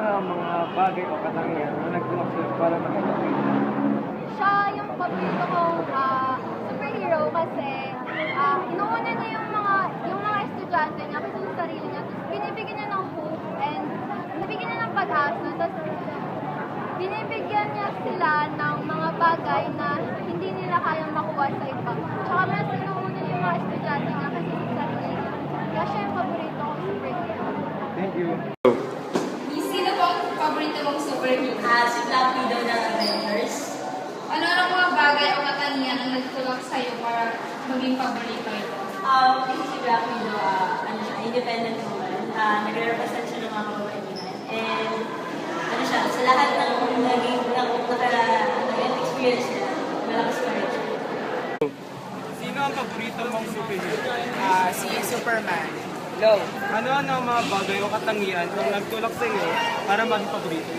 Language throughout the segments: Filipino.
ang mga bagay o katangian na nagtulak sa'yo para makapag-Freedom? Siya yung paborito kong superhero kasi inuuna niya yung mga estudyante niya kasi sa sarili niya. Tapos binibigyan niya ng hope and binibigyan niya ng pag-asa. Tapos binibigyan niya sila ng mga bagay na hindi nila kayang makuha sa iba. Tsaka mas inuuna niya yung mga estudyante niya kasi sa sarili niya. Kaya siya yung paborito kong superhero. Thank you. Sino po ang paborito mong superhero? Si Black Widow ng Avengers. Ano mga bagay o katangian ang nagtulak sa'yo para maging paborito ito? Kasi si Black Widow, independent woman. Nagre-represent siya ng mga kababaihan. And, siya, sa lahat ng nag-experience niya, malakas pa rin siya. Sino ang paborito mong superhero? Si Superman. Ano ang mga bagay o katangian na nagtulak sa iyo para maging paborito?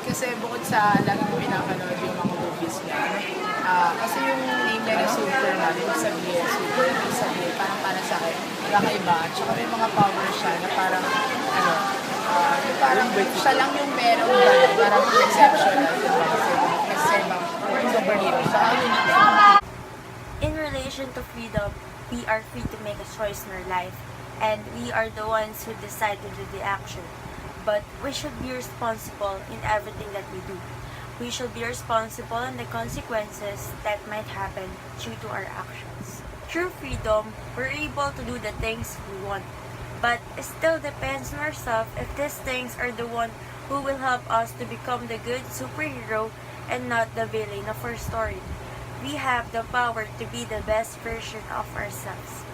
Kasi bukod sa lagi ko pinapanood yung mga movies niya, kasi yung name niya na Superman, ibig sabihin, parang para sa akin, kakaiba. At saka may mga power siya na parang, parang siya lang yung merong gano'n, parang exceptional. Kasi ibang superhero. So, unique yan. In relation to freedom, we are free to make a choice in our life, and we are the ones who decide to do the action. But we should be responsible in everything that we do. We should be responsible in the consequences that might happen due to our actions. Through freedom, we're able to do the things we want. But it still depends on ourselves if these things are the one who will help us to become the good superhero and not the villain of our story. We have the power to be the best version of ourselves.